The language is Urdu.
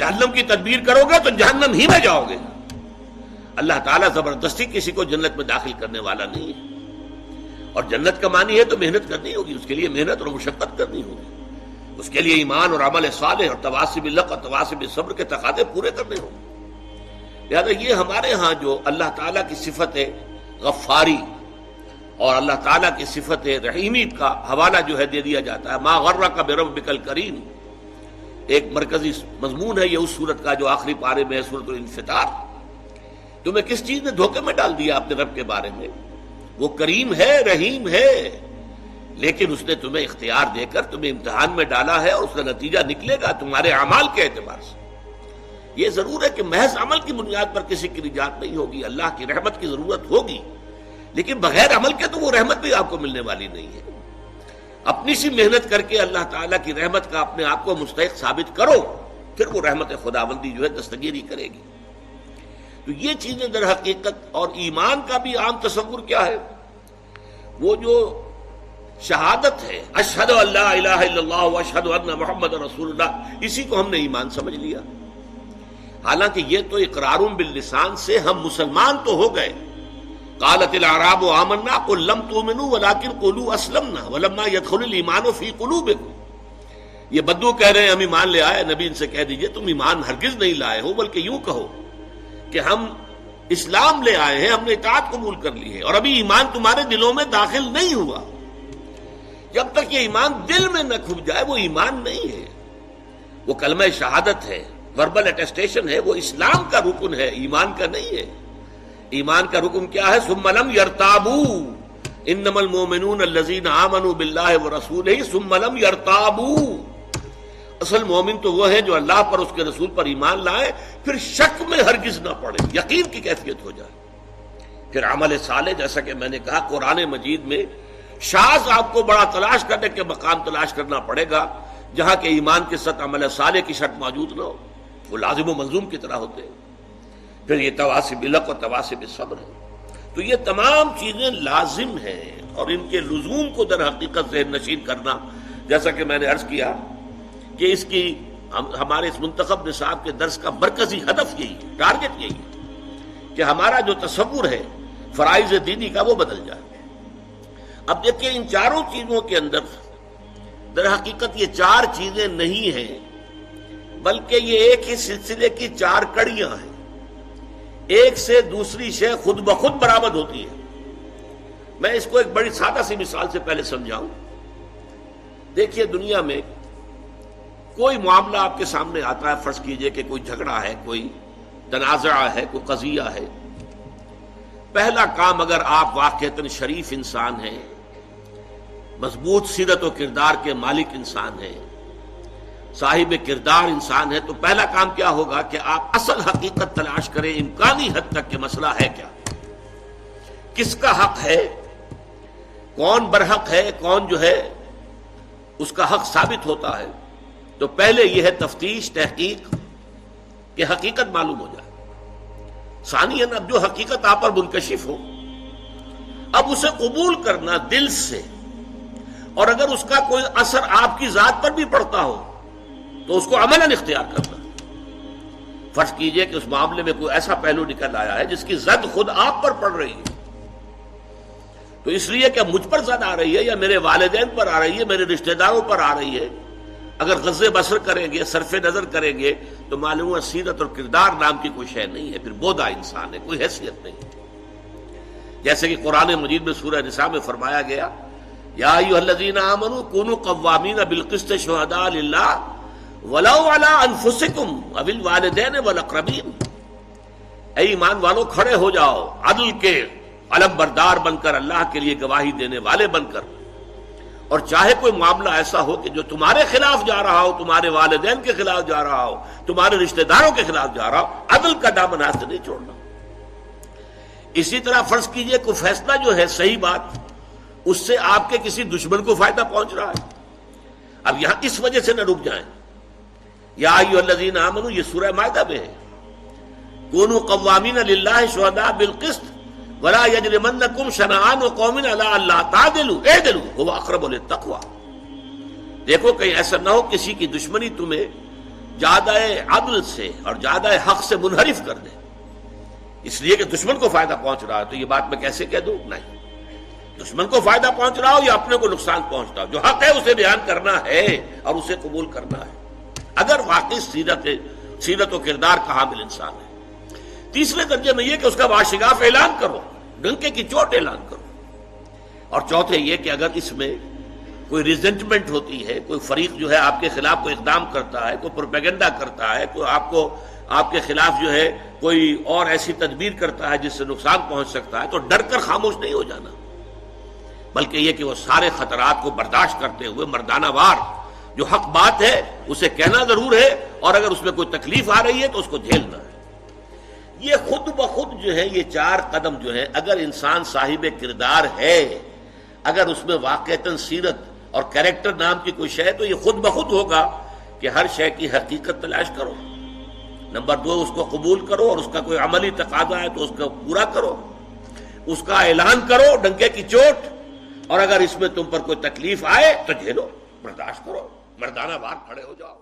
جہنم کی تدبیر کرو گے تو جہنم ہی میں جاؤ گے. اللہ تعالیٰ زبردستی کسی کو جنت میں داخل کرنے والا نہیں ہے. اور جنت کا معنی ہے تو محنت کرنی ہوگی، اس کے لیے محنت اور مشقت کرنی ہوگی، اس کے لیے ایمان اور عمل صالح اور تواصی بالحق اور تواصی بالصبر کے تقاضے پورے کرنے ہوں. لہٰذا یہ ہمارے ہاں جو اللہ تعالیٰ کی صفت غفاری اور اللہ تعالیٰ کی صفت رحیمی کا حوالہ جو ہے دے دیا جاتا ہے. ما غرک بربک الکریم ایک مرکزی مضمون ہے یہ اس سورت کا جو آخری پارے میں ہے، سورۃ الانفطار. تمہیں کس چیز نے دھوکے میں ڈال دیا اپنے رب کے بارے میں؟ وہ کریم ہے، رحیم ہے، لیکن اس نے تمہیں اختیار دے کر تمہیں امتحان میں ڈالا ہے اور اس کا نتیجہ نکلے گا تمہارے اعمال کے اعتبار سے. یہ ضرور ہے کہ محض عمل کی بنیاد پر کسی کی نجات نہیں ہوگی، اللہ کی رحمت کی ضرورت ہوگی، لیکن بغیر عمل کے تو وہ رحمت بھی آپ کو ملنے والی نہیں ہے. اپنی سی محنت کر کے اللہ تعالیٰ کی رحمت کا اپنے آپ کو مستحق ثابت کرو، پھر وہ رحمت خداوندی جو ہے دستگیری کرے گی. تو یہ چیزیں در حقیقت، اور ایمان کا بھی عام تصور کیا ہے؟ وہ جو شہادت ہے اشہد ان لا الہ الا اللہ واشہد ان محمد رسول اللہ، اسی کو ہم نے ایمان سمجھ لیا. حالانکہ یہ تو اقرار باللسان سے ہم مسلمان تو ہو گئے. قالت الاعراب آمنا قل لم تؤمنوا ولکن قولوا اسلمنا ولما يدخل الايمان في قلوبكم. یہ بدو کہہ رہے ہیں ہم ایمان لے آئے، نبی ان سے کہہ دیجئے تم ایمان ہرگز نہیں لائے ہو، بلکہ یوں کہو کہ ہم اسلام لے آئے ہیں، ہم نے اطاعت قبول کر لی ہے، اور ابھی ایمان تمہارے دلوں میں داخل نہیں ہوا. جب تک یہ ایمان دل میں نہ کھپ جائے وہ ایمان نہیں ہے. وہ کلمہ شہادت ہے، وربل اٹیسٹیشن ہے، وہ اسلام کا رکن ہے، ایمان کا نہیں ہے. ایمان کا رکن کیا ہے؟ ثم لم يرتابوا انما المؤمنون الذين آمنوا بالله ورسوله ثم لم يرتابوا. اصل مومن تو وہ ہے جو اللہ پر، اس کے رسول پر ایمان لائے، پھر شک میں ہرگز نہ پڑے، یقین کی کیفیت ہو جائے. پھر عمل صالح، جیسا کہ میں نے کہا قرآن مجید میں شاذ آپ کو بڑا تلاش کرنے کے مقام تلاش کرنا پڑے گا جہاں کہ ایمان کے ساتھ عمل صالح کی شرط موجود نہ ہو، وہ لازم و ملزوم کی طرح ہوتے ہیں. پھر یہ تواصی بالحق اور تواصی بالصبر ہے. تو یہ تمام چیزیں لازم ہیں، اور ان کے لزوم کو در حقیقت ذہن نشین کرنا، جیسا کہ میں نے عرض کیا کہ اس کی ہمارے اس منتخب نصاب کے درس کا مرکزی ہدف یہی ہے، ٹارگٹ یہی ہے کہ ہمارا جو تصور ہے فرائض دینی کا وہ بدل جائے. اب دیکھیں ان چاروں چیزوں کے اندر در حقیقت یہ چار چیزیں نہیں ہیں، بلکہ یہ ایک ہی سلسلے کی چار کڑیاں ہیں. ایک سے دوسری شے خود بخود برآمد ہوتی ہے. میں اس کو ایک بڑی سادہ سی مثال سے پہلے سمجھاؤں. دیکھیے دنیا میں کوئی معاملہ آپ کے سامنے آتا ہے، فرض کیجئے کہ کوئی جھگڑا ہے، کوئی تنازع ہے، کوئی قضیہ ہے. پہلا کام، اگر آپ واقعتاً شریف انسان ہیں، مضبوط سیرت و کردار کے مالک انسان ہیں، صاحب کردار انسان ہے، تو پہلا کام کیا ہوگا کہ آپ اصل حقیقت تلاش کریں امکانی حد تک کہ مسئلہ ہے کیا، کس کا حق ہے، کون برحق ہے، کون جو ہے اس کا حق ثابت ہوتا ہے. تو پہلے یہ ہے تفتیش، تحقیق کہ حقیقت معلوم ہو جائے. ثانیاً اب جو حقیقت آپ پر منکشف ہو، اب اسے قبول کرنا دل سے، اور اگر اس کا کوئی اثر آپ کی ذات پر بھی پڑتا ہو تو اس کو عملاً اختیار کرنا. فرض کیجئے کہ اس معاملے میں کوئی ایسا پہلو نکل آیا ہے جس کی زد خود آپ پر پڑ رہی ہے، تو اس لیے کہ مجھ پر زد آ رہی ہے یا میرے والدین پر آ رہی ہے، میرے رشتہ داروں پر آ رہی ہے، اگر غض بصر کریں گے، صرف نظر کریں گے، تو معلوم ہے سیرت اور کردار نام کی کوئی شے نہیں ہے، پھر بودا انسان ہے، کوئی حیثیت نہیں. جیسے کہ قرآن مجید میں سورہ نساء میں فرمایا گیا یا ایھا الذین آمنوا کونوا قوامین بالقسط شہداء للہ ولو علی انفسکم او الوالدین والاقربین. اے ایمان والو کھڑے ہو جاؤ عدل کے علم بردار بن کر، اللہ کے لیے گواہی دینے والے بن کر، اور چاہے کوئی معاملہ ایسا ہو کہ جو تمہارے خلاف جا رہا ہو، تمہارے والدین کے خلاف جا رہا ہو، تمہارے رشتہ داروں کے خلاف جا رہا ہو، عدل کا دامن ہاتھ سے نہیں چھوڑنا. اسی طرح فرض کیجئے کوئی فیصلہ جو ہے صحیح بات، اس سے آپ کے کسی دشمن کو فائدہ پہنچ رہا ہے، اب یہاں اس وجہ سے نہ رک جائیں. یا ایھا الذین آمنوا یہ سورہ مائدہ میں ہے، کونوا قوامین للہ شہداء بالقسط ولا یجرمنکم شنآن قوم علی الا تعدلوا اعدلوا هو اقرب للتقوی. دیکھو کہیں ایسا نہ ہو کسی کی دشمنی تمہیں جادہ عدل سے اور جادہ حق سے منحرف کر دے اس لیے کہ دشمن کو فائدہ پہنچ رہا ہے، تو یہ بات میں کیسے کہہ دوں؟ نہیں، دشمن کو فائدہ پہنچ رہا ہو یا اپنے کو نقصان پہنچتا ہو، جو حق ہے اسے بیان کرنا ہے اور اسے قبول کرنا ہے اگر واقعی سیرت و کردار کا حامل انسان ہے۔ تیسرے درجے میں یہ کہ اس کا واشگاف اعلان کرو، ڈنکے کی چوٹ اعلان کرو۔ اور چوتھے یہ کہ اگر اس میں کوئی ریزنٹمنٹ ہوتی ہے، کوئی فریق جو ہے آپ کے خلاف کوئی اقدام کرتا ہے، کوئی پروپیگنڈا کرتا ہے، کوئی آپ کے خلاف جو ہے کوئی اور ایسی تدبیر کرتا ہے جس سے نقصان پہنچ سکتا ہے، تو ڈر کر خاموش نہیں ہو جانا، بلکہ یہ کہ وہ سارے خطرات کو برداشت کرتے ہوئے مردانہ وار جو حق بات ہے اسے کہنا ضرور ہے، اور اگر اس میں کوئی تکلیف آ رہی ہے تو اس کو جھیلنا ہے۔ یہ خود بخود جو ہے یہ 4 قدم جو ہے، اگر انسان صاحب کردار ہے، اگر اس میں واقعتاً سیرت اور کریکٹر نام کی کوئی شے، تو یہ خود بخود ہوگا کہ ہر شے کی حقیقت تلاش کرو۔ نمبر 2، اس کو قبول کرو، اور اس کا کوئی عملی تقاضا ہے تو اس کو پورا کرو، اس کا اعلان کرو ڈنکے کی چوٹ، اور اگر اس میں تم پر کوئی تکلیف آئے تو جھیلو، برداشت کرو، مردانہ وار کھڑے ہو جاؤ۔